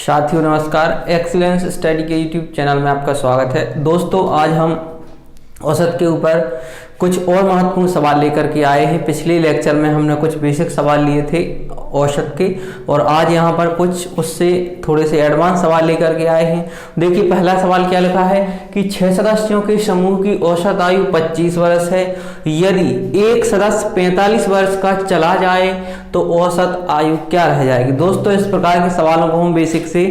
साथियों नमस्कार, excellence study के यूट्यूब चैनल में आपका स्वागत है। दोस्तों आज हम औसत के ऊपर कुछ और महत्वपूर्ण सवाल लेकर के आए हैं। पिछले लेक्चर में हमने कुछ बेसिक सवाल लिए थे औसत के, और आज यहाँ पर कुछ उससे थोड़े से एडवांस सवाल लेकर के आए हैं। देखिए पहला सवाल क्या लिखा है कि 6 सदस्यों के समूह की औसत आयु 25 वर्ष है। यदि एक सदस्य 45 वर्ष का चला जाए तो औसत आयु क्या रह जाएगी। दोस्तों इस प्रकार के सवालों को हम बेसिक से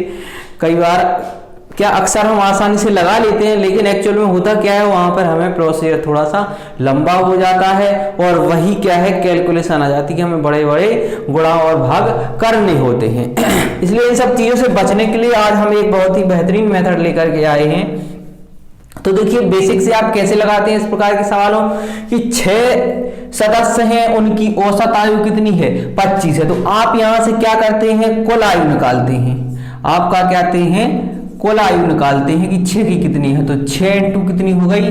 कई बार अक्सर हम आसानी से लगा लेते हैं, लेकिन एक्चुअल में होता क्या है, वहां पर हमें प्रोसीजर थोड़ा सा लंबा हो जाता है और वही क्या है कैलकुलेशन आ जाती है कि हमें बड़े बड़े गुणा और भाग करने होते हैं। इसलिए इन सब चीजों से बचने के लिए आज हम एक बहुत ही बेहतरीन मेथड लेकर के आए हैं। तो देखिए बेसिक से आप कैसे लगाते हैं इस प्रकार के सवालों कि 6 सदस्य हैं, उनकी औसत आयु कितनी है 25 है। तो आप यहां से क्या करते हैं, कुल आयु निकालते हैं। आप क्या कहते हैं, कुल आयु निकालते हैं कि 6 की कितनी है। तो 6 इंटू कितनी हो गई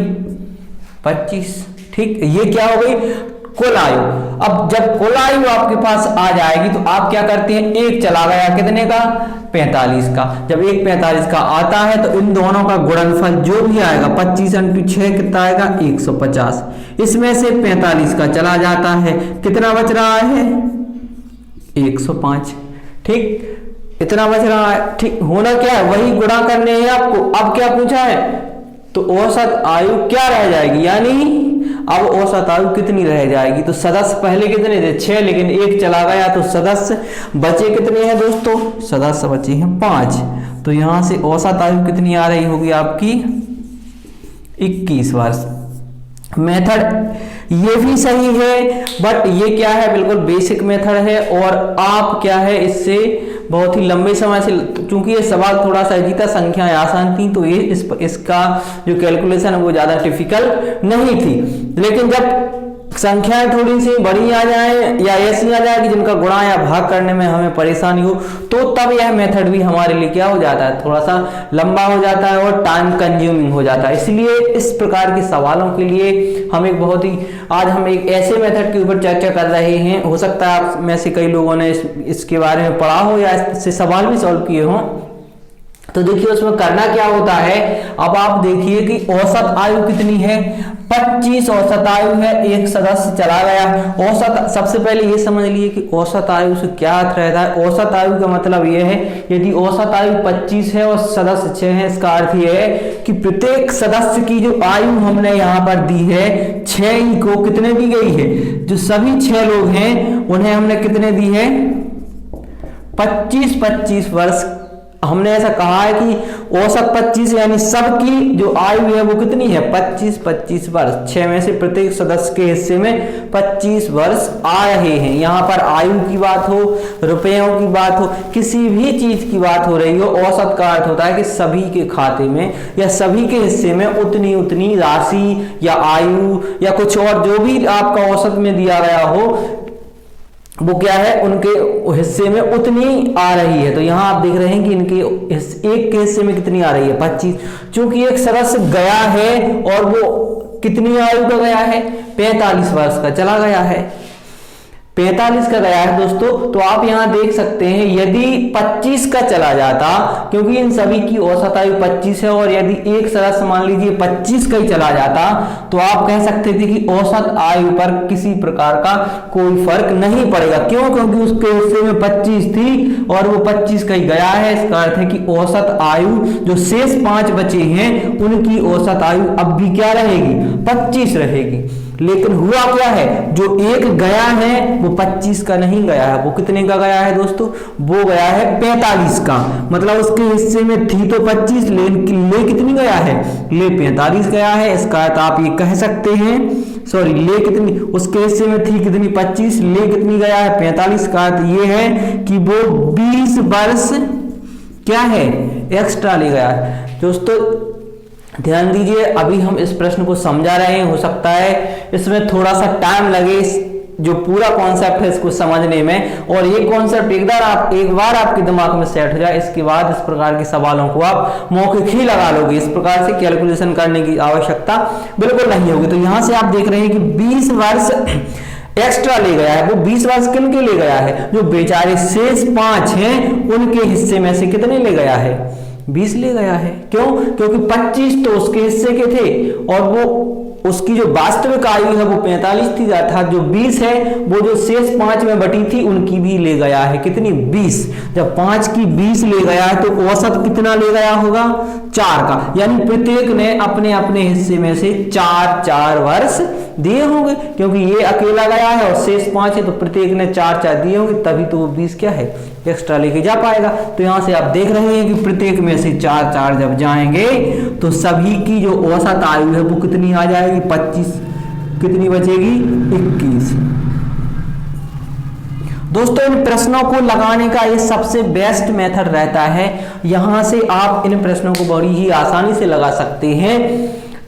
25। ठीक, ये क्या हो गई कुल आयु। अब जब कुल आयु आपके पास आ जाएगी तो आप क्या करते हैं, एक चला गया कितने का 45 का। जब एक 45 का आता है तो इन दोनों का गुणनफल जो भी आएगा 25 इंटू 6 कितना आएगा 150। इसमें से 45 का चला जाता है, कितना बच रहा है 105। ठीक, इतना बच रहा है। ठीक, होना क्या है, वही गुणा करने हैं आपको। अब क्या पूछा है, तो औसत आयु क्या रह जाएगी, यानी अब औसत आयु कितनी रह जाएगी। तो सदस्य पहले कितने थे 6, लेकिन एक चला गया तो सदस्य बचे कितने हैं दोस्तों, सदस्य बचे हैं 5। तो यहां से औसत आयु कितनी आ रही होगी आपकी 21 वर्ष। मेथड ये भी सही है, बट ये क्या है बिल्कुल बेसिक मेथड है, और आप क्या है इससे बहुत ही लंबे समय से, क्योंकि ये सवाल थोड़ा सा अजीता संख्याएं आसान थी तो ये इसका जो कैलकुलेशन है वो ज्यादा डिफिकल्ट नहीं थी। लेकिन जब संख्याएं थोड़ी सी बड़ी आ जाए या ऐसी आ जाए कि जिनका गुणा या भाग करने में हमें परेशानी हो, तो तब यह मेथड भी हमारे लिए क्या हो जाता है, थोड़ा सा लंबा हो जाता है और टाइम कंज्यूमिंग हो जाता है। इसलिए इस प्रकार के सवालों के लिए हम आज हम एक ऐसे मेथड के ऊपर चर्चा कर रहे हैं। हो सकता है आप में से कई लोगों ने इसके बारे में पढ़ा हो या इससे सवाल भी सॉल्व किए हों। तो देखिए उसमें करना क्या होता है, अब आप देखिए कि औसत आयु कितनी है 25 औसत आयु है, एक सदस्य चला गया। औसत सबसे पहले ये समझ लिए कि औसत आयु से क्या अर्थ रहता है। औसत आयु का मतलब ये है, यदि औसत आयु 25 है और सदस्य 6 है, इसका अर्थ ये है कि प्रत्येक सदस्य की जो आयु हमने यहाँ पर दी है 6 को कितने दी गई है, जो सभी 6 लोग हैं उन्हें हमने कितने दी है 25-25 वर्ष। हमने ऐसा कहा है कि औसत 25 यानी सबकी जो आयु है वो कितनी है 25-25 वर्ष। 6 में से प्रत्येक सदस्य के हिस्से में 25 वर्ष आ रहे हैं। यहाँ पर आयु की बात हो, रुपयों की बात हो, किसी भी चीज की बात हो रही हो, औसत का अर्थ होता है कि सभी के खाते में या सभी के हिस्से में उतनी उतनी राशि या आयु या कुछ और जो भी आपका औसत में दिया गया हो वो क्या है उनके हिस्से में उतनी आ रही है। तो यहाँ आप देख रहे हैं कि इनके एक के हिस्से में कितनी आ रही है 25, क्योंकि एक सदस्य गया है और वो कितनी आयु का गया है 45 वर्ष का चला गया है, 45 का गया है दोस्तों। तो आप यहां देख सकते हैं यदि 25 का चला जाता, क्योंकि इन सभी की औसत आयु 25 है, और यदि एक सदस्य मान लीजिए 25 का ही चला जाता तो आप कह सकते थे कि औसत आयु पर किसी प्रकार का कोई फर्क नहीं पड़ेगा। क्यों, क्योंकि उसके हिस्से में 25 थी और वो 25 का ही गया है। इसका अर्थ है कि औसत आयु जो शेष 5 बचे हैं उनकी औसत आयु अब भी क्या रहेगी 25 रहेगी। लेकिन हुआ क्या है, जो एक गया है वो 25 का नहीं गया है, वो कितने का गया है दोस्तों, वो गया है 45 का। मतलब उसके हिस्से में थी तो 25, ले कितनी गया है, ले 45 गया है। इसका अर्थ आप ये कह सकते हैं, सॉरी ले कितनी, उसके हिस्से में थी कितनी 25, ले कितनी गया है 45। का अर्थ ये है कि वो 20 वर्ष क्या है एक्स्ट्रा ले गया है। दोस्तों ध्यान दीजिए, अभी हम इस प्रश्न को समझा रहे हैं, हो सकता है इसमें थोड़ा सा टाइम लगे जो पूरा कॉन्सेप्ट है इसको समझने में, और ये कॉन्सेप्ट एक बार आपके दिमाग में सेट हो जाए, इसके बाद इस प्रकार के सवालों को आप मौखिक ही लगा लोगे। इस प्रकार से कैलकुलेशन करने की आवश्यकता बिल्कुल नहीं होगी। तो यहां से आप देख रहे हैं कि 20 वर्ष एक्स्ट्रा ले गया है, वो 20 वर्ष किन के ले गया है, जो बेचारे शेष 5 हैं उनके हिस्से में से कितने ले गया है, 20 ले गया है। क्यों? क्योंकि 25 तो उसके हिस्से के थे और वो उसकी जो वास्तविक आयु है वो 45 थी, अर्थात जो 20 है वो जो शेष 5 में बटी थी उनकी भी ले गया है, कितनी, 20। जब 5 की 20 ले गया है तो औसत कितना ले गया होगा, 4 का, यानी प्रत्येक ने अपने अपने हिस्से में से 4 वर्ष दिए होंगे, क्योंकि ये अकेला गया है और शेष 5 है तो प्रत्येक ने 4 दिए होंगे, तभी तो वो 20 क्या है, एक्स्ट्रा लेके जा पाएगा। तो यहां से आप देख रहे हैं कि प्रत्येक में से 4 जब जाएंगे तो सभी की जो औसत आयु है वो कितनी आ जाएगी, 25, कितनी बचेगी, 21। दोस्तों इन प्रश्नों को लगाने का ये सबसे बेस्ट मेथड रहता है, यहां से आप इन प्रश्नों को बड़ी ही आसानी से लगा सकते हैं,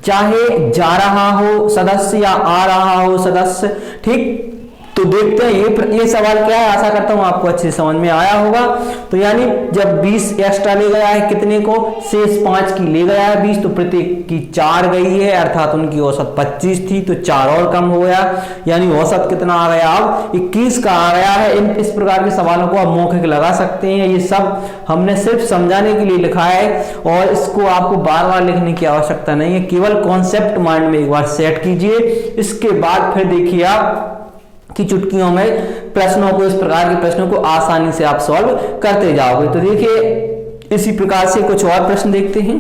चाहे जा रहा हो सदस्य या आ रहा हो सदस्य। ठीक, तो देखते हैं ये सवाल क्या है, आशा करता हूं आपको अच्छे समझ में आया होगा। तो यानी जब 20 एक्स्ट्रा ले गया है कितने को, शेष 5 की ले गया है 20, तो प्रत्येक की 4 गई है, अर्थात उनकी औसत 25 थी तो 4 और कम हो गया, यानी औसत कितना आ गया, अब 21 का आ गया है। इस प्रकार के सवालों को आप मौखिक लगा सकते हैं, ये सब हमने सिर्फ समझाने के लिए लिखा है और इसको आपको बार बार लिखने की आवश्यकता नहीं है, केवल कॉन्सेप्ट माइंड में एक बार सेट कीजिए, इसके बाद फिर देखिए आप कि चुटकियों में प्रश्नों को, इस प्रकार के प्रश्नों को आसानी से आप सॉल्व करते जाओगे। तो देखिए इसी प्रकार से कुछ और प्रश्न देखते हैं।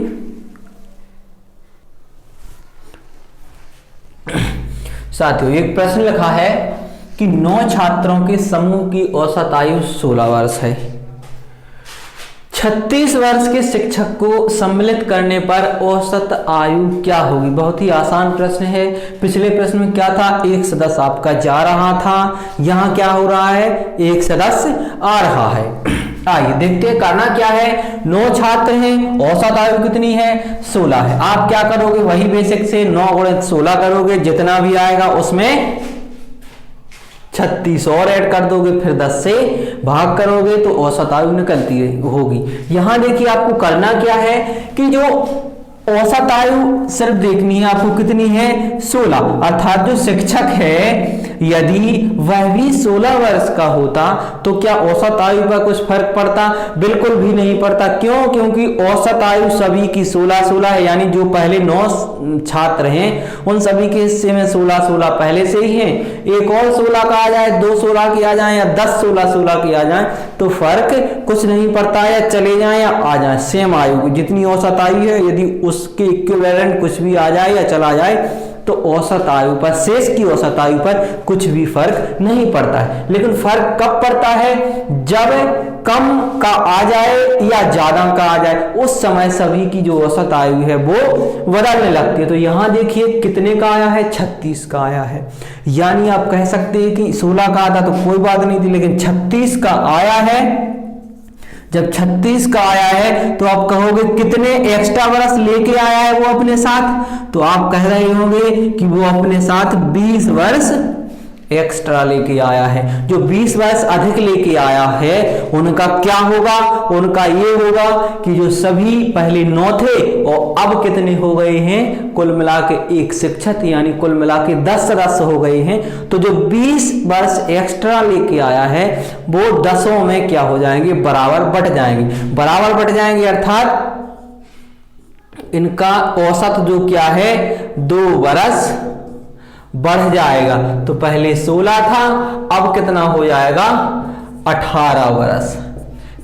साथियों एक प्रश्न लिखा है कि 9 छात्रों के समूह की औसत आयु 16 वर्ष है, 36 वर्ष के शिक्षक को सम्मिलित करने पर औसत आयु क्या होगी। बहुत ही आसान प्रश्न है। पिछले प्रश्न में क्या था, एक सदस्य आपका जा रहा था, यहां क्या हो रहा है, एक सदस्य आ रहा है। आइए देखते हैं करना क्या है। 9 छात्र हैं, औसत आयु कितनी है, 16 है। आप क्या करोगे, वही बेसिक से 9 गुणित 16 करोगे, जितना भी आएगा उसमें 36 और ऐड कर दोगे, फिर 10 से भाग करोगे तो औसत आयु निकलती होगी। यहां देखिए आपको करना क्या है कि जो औसत आयु सिर्फ देखनी है आपको, कितनी है, 16, अर्थात जो शिक्षक है यदि वह भी 16 वर्ष का होता तो क्या औसत आयु पर कुछ फर्क पड़ता, बिल्कुल भी नहीं पड़ता। क्यों? क्योंकि औसत आयु सभी की 16 है, यानी जो पहले 9 छात्र हैं उन सभी के हिस्से में 16 पहले से ही हैं। एक और 16 का आ जाए, 2 16 की आ जाए या 10 16 की आ जाए तो फर्क कुछ नहीं पड़ता, या चले जाए या आ जाए, सेम आयु की जितनी औसत आयु है यदि उसके इक्विवेलेंट कुछ भी आ जाए या चला जाए तो औसत आयु पर, शेष की औसत आयु पर कुछ भी फर्क नहीं पड़ता है। लेकिन फर्क कब पड़ता है, जब कम का आ जाए या ज्यादा का आ जाए, उस समय सभी की जो औसत आयु है वो बदलने लगती है। तो यहां देखिए कितने का आया है, 36 का आया है, यानी आप कह सकते हैं कि 16 का आता तो कोई बात नहीं थी, लेकिन 36 का आया है। जब 36 का आया है तो आप कहोगे कितने एक्स्ट्रा वर्ष लेके आया है वो अपने साथ, तो आप कह रहे होंगे कि वो अपने साथ 20 वर्ष एक्स्ट्रा लेके आया है। जो 20 वर्ष अधिक लेके आया है उनका क्या होगा, उनका ये होगा कि जो सभी पहले 9 थे और अब कितने हो गए हैं, कुल मिला के एक शिक्षक, यानी कुल मिला के 10 सदस्य हो गए हैं। तो जो 20 वर्ष एक्स्ट्रा लेके आया है वो 10 में क्या हो जाएंगे, बराबर बट जाएंगे, बराबर बट जाएंगे, अर्थात इनका औसत जो क्या है 2 वर्ष बढ़ जाएगा। तो पहले 16 था, अब कितना हो जाएगा, 18 वर्ष।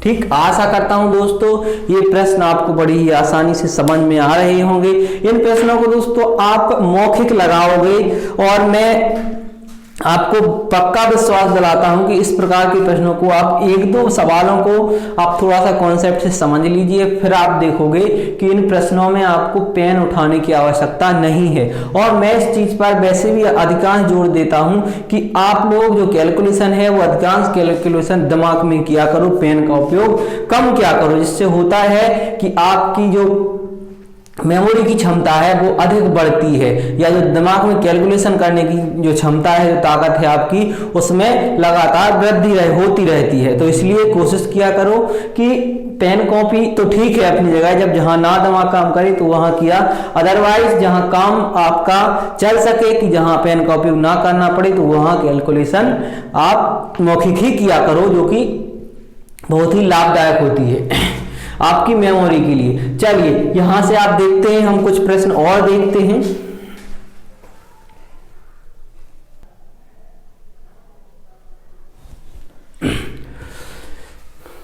ठीक, आशा करता हूं दोस्तों ये प्रश्न आपको बड़ी ही आसानी से समझ में आ रहे होंगे। इन प्रश्नों को दोस्तों आप मौखिक लगाओगे और मैं आपको पक्का विश्वास दिलाता हूं कि इस प्रकार के प्रश्नों को आप 1-2 सवालों को आप थोड़ा सा कॉन्सेप्ट से समझ लीजिए, फिर आप देखोगे कि इन प्रश्नों में आपको पेन उठाने की आवश्यकता नहीं है। और मैं इस चीज पर वैसे भी अधिकांश जोर देता हूं कि आप लोग जो कैलकुलेशन है वो अधिकांश कैलकुलेशन दिमाग में किया करो, पेन का उपयोग कम किया करो, जिससे होता है कि आपकी जो मेमोरी की क्षमता है वो अधिक बढ़ती है, या जो दिमाग में कैलकुलेशन करने की जो क्षमता है, जो ताकत है आपकी, उसमें लगातार वृद्धि होती रहती है। तो इसलिए कोशिश किया करो कि पेन कॉपी तो ठीक है अपनी जगह, जब जहां ना दिमाग काम करे तो वहां किया, अदरवाइज जहां काम आपका चल सके कि जहां पेन कॉपी ना करना पड़े तो वहां कैलकुलेशन आप मौखिक ही किया करो, जो कि बहुत ही लाभदायक होती है आपकी मेमोरी के लिए। चलिए यहां से आप देखते हैं, हम कुछ प्रश्न और देखते हैं।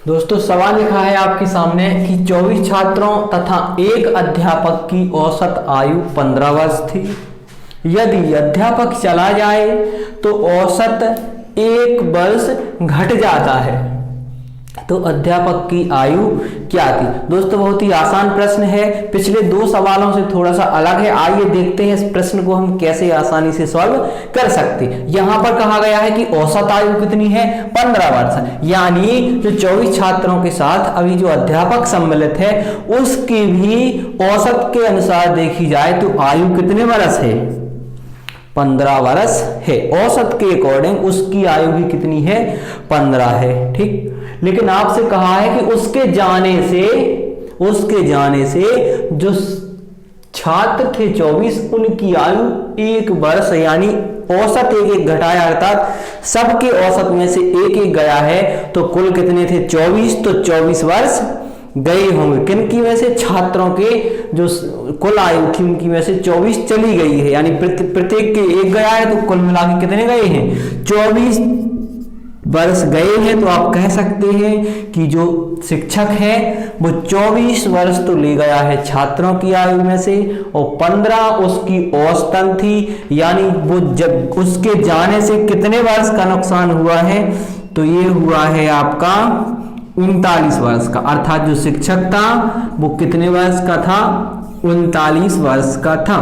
दोस्तों सवाल लिखा है आपके सामने कि 24 छात्रों तथा एक अध्यापक की औसत आयु 15 वर्ष थी। यदि अध्यापक चला जाए तो औसत 1 वर्ष घट जाता है, तो अध्यापक की आयु क्या थी। दोस्तों बहुत ही आसान प्रश्न है, पिछले 2 सवालों से थोड़ा सा अलग है। आइए देखते हैं इस प्रश्न को हम कैसे आसानी से सॉल्व कर सकते हैं। यहां पर कहा गया है कि औसत आयु कितनी है, 15 वर्ष, यानी जो 24 छात्रों के साथ अभी जो अध्यापक सम्मिलित है उसकी भी औसत के अनुसार देखी जाए तो आयु कितने वर्ष है, 15 वर्ष है। औसत के अकॉर्डिंग उसकी आयु भी कितनी है, 15 है। ठीक, लेकिन आपसे कहा है कि उसके जाने से जो छात्र थे 24, उनकी आयु 1 वर्ष, यानी औसत 1 घटाया, अर्थात सबके औसत में से 1 गया है, तो कुल कितने थे, 24, तो 24 वर्ष गए होंगे। किनकी में से, छात्रों के जो कुल आयु थी उनकी में से 24 चली गई है, यानी प्रत्येक के 1 गया है, तो कुल मिला के कितने गए हैं, 24 वर्ष गए हैं। तो आप कह सकते हैं कि जो शिक्षक है वो 24 वर्ष तो ले गया है छात्रों की आयु में से, और 15 उसकी औसतन थी, यानी वो जब उसके जाने से कितने वर्ष का नुकसान हुआ है, तो ये हुआ है आपका 39 वर्ष का। अर्थात जो शिक्षक था वो कितने वर्ष का था, 39 वर्ष का था।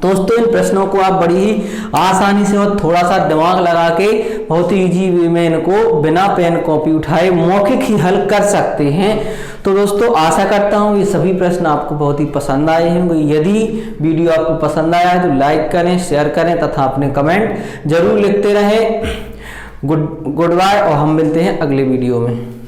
दोस्तों इन प्रश्नों को आप बड़ी ही आसानी से और थोड़ा सा दिमाग लगा के बहुत ही इजी वे में इनको बिना पेन कॉपी उठाए मौखिक ही हल कर सकते हैं। तो दोस्तों आशा करता हूँ ये सभी प्रश्न आपको बहुत ही पसंद आए होंगे। यदि वीडियो आपको पसंद आया है तो लाइक करें, शेयर करें तथा अपने कमेंट जरूर लिखते रहें। गुड बाय, और हम मिलते हैं अगले वीडियो में।